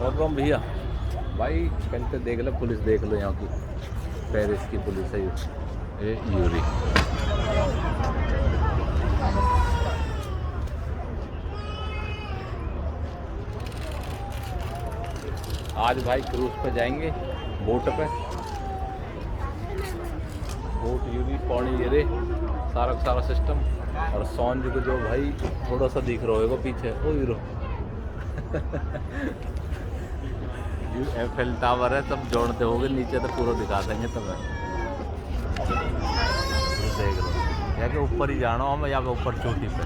और रहा हूँ भैया भाई, पहले देख लो पुलिस, देख लो यहाँ की पेरिस की पुलिस है ये यूरी। आज भाई क्रूज पे जाएंगे, बोट पे, बोट यूरी पानी ये रे सारा सारा सिस्टम। और सॉन्ज को जो भाई थोड़ा सा दिख रहा होगा पीछे, ओ हीरो एफएल टावर है, तब जोड़ते होगे नीचे तो पूरा दिखा देंगे तुम्हें। देख लो यहाँ के ऊपर ही जाना हमें, यहाँ पे ऊपर चोटी पे।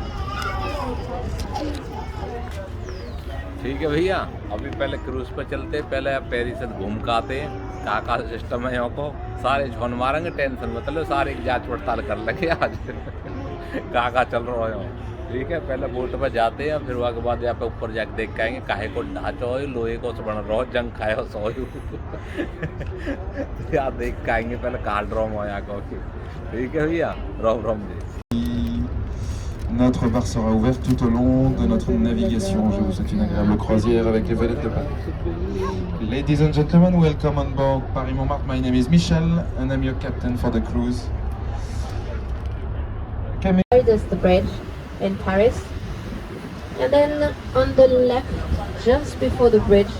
ठीक है भैया, अभी पहले क्रूज पे चलते, पहले आप पेरिस से घूम के आते हैं, कहाँ कहाँ सिस्टम है यहाँ को सारे झोन मारेंगे, टेंशन मतलब सारे की जांच पड़ताल कर लेंगे आज कहाँ कहाँ चल रहा है यहाँ। ठीक है, पहले बोट पे जाते हैं, फिर वहाँ के बाद यहाँ पे ऊपर जाके देख के आएंगे काहे को ढांचा हो, लोहे को से बन रहा जंग खाए हो सो यहाँ देख के आएंगे पहले कहाँ ड्रॉम हो यहाँ को। ठीक है भैया, रोम रोम जी। Notre bar sera ouvert tout au long de notre navigation. Je vous souhaite une agréable croisière avec les vedettes de Paris. Ladies and gentlemen, welcome on board Paris Montmartre. My name is Michel, and I'm your captain for the cruise. There's the bridge in Paris, and then on the left, just before the bridge,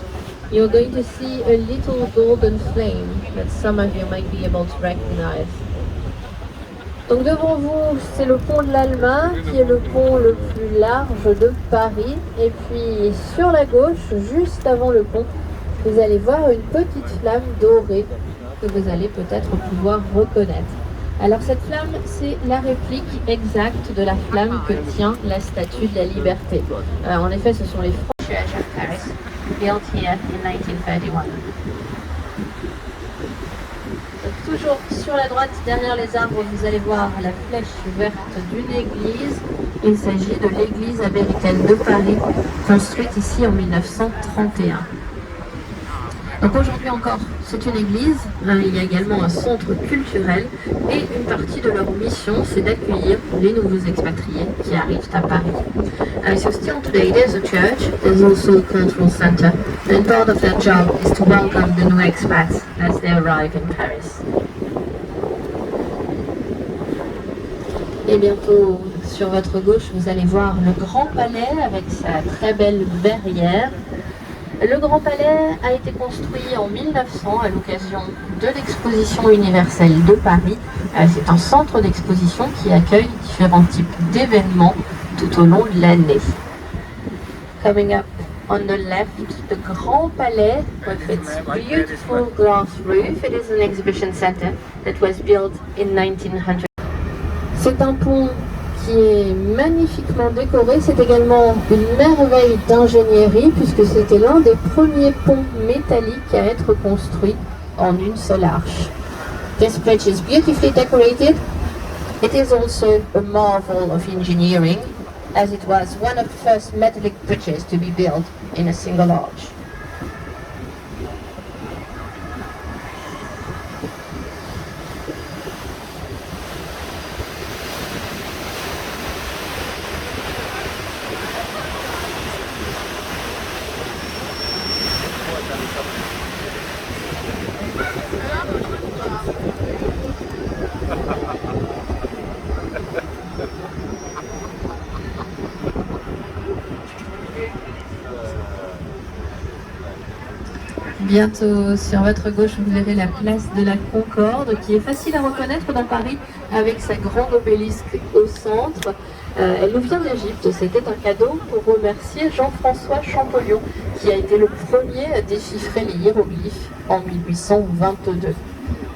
you're going to see a little golden flame that some of you might be able to recognize. Donc devant vous, c'est le pont de l'Alma, qui est le pont le plus large de Paris. Et puis sur la gauche, juste avant le pont, vous allez voir une petite flamme dorée que vous allez peut-être pouvoir reconnaître. Alors cette flamme, c'est la réplique exacte de la flamme que tient la Statue de la Liberté. En effet, ce sont les Church of Paris, built here in 1931. Donc, toujours sur la droite, derrière les arbres, vous allez voir la flèche verte d'une église. Il s'agit de l'église américaine de Paris, construite ici en 1931. Donc aujourd'hui encore, c'est une église, il y a également un centre culturel et une partie de leur mission, c'est d'accueillir les nouveaux expatriés qui arrivent à Paris. So still today there's a church, there's also a cultural center, and part of their job is to welcome the new expats as they arrive in Paris. Et bientôt, sur votre gauche, vous allez voir le Grand Palais avec sa très belle verrière. Le Grand Palais a été construit en 1900 à l'occasion de l'exposition universelle de Paris. C'est un centre d'exposition qui accueille différents types d'événements tout au long de l'année. Coming up on the left, the Grand Palais with its beautiful glass roof. It is an exhibition center that was built in 1900. C'est un pont qui est magnifiquement décoré. C'est également une merveille d'ingénierie puisque c'était l'un des premiers ponts métalliques à être construit en une seule arche. This bridge is beautifully decorated. It is also a marvel of engineering as it was one of the first metallic bridges to be built in a single arch. Bientôt sur votre gauche, vous verrez la place de la Concorde qui est facile à reconnaître dans Paris avec sa grande obélisque au centre. Elle nous vient d'Égypte, c'était un cadeau pour remercier Jean-François Champollion qui a été le premier à déchiffrer les hiéroglyphes en 1822.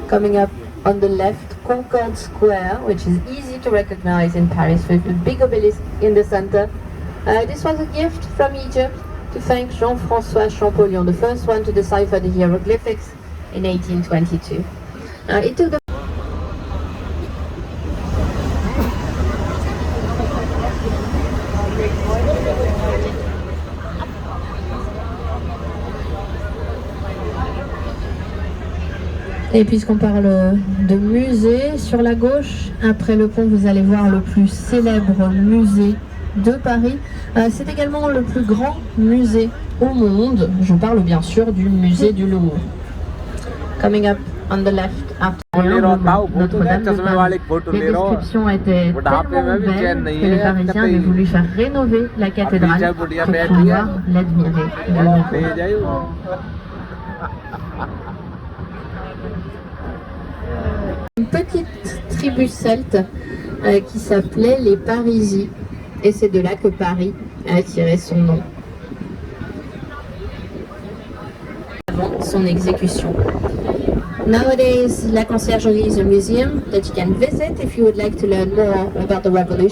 Coming up on the left, Concorde Square, which is easy to recognize in Paris with the big obelisk in the center. This was a gift from Egypt to thank Jean-François Champollion, the first one to decipher the hieroglyphics in 1822. It took the Et puisqu'on parle de musée, sur la gauche, après le pont, vous allez voir le plus célèbre musée de Paris. C'est également le plus grand musée au monde. Je parle bien sûr du musée du Louvre. Coming up on the left after Notre-Dame de Paris. Les descriptions étaient tellement belles que les Parisiens avaient voulu faire rénover la cathédrale pour pouvoir l'admirer de nouveau. Une petite tribu celte qui s'appelait les Parisis, et c'est de là que Paris a tiré son nom. Avant son exécution. Nowadays, La Conciergerie is a museum that you can visit if you would like to learn more about the revolution.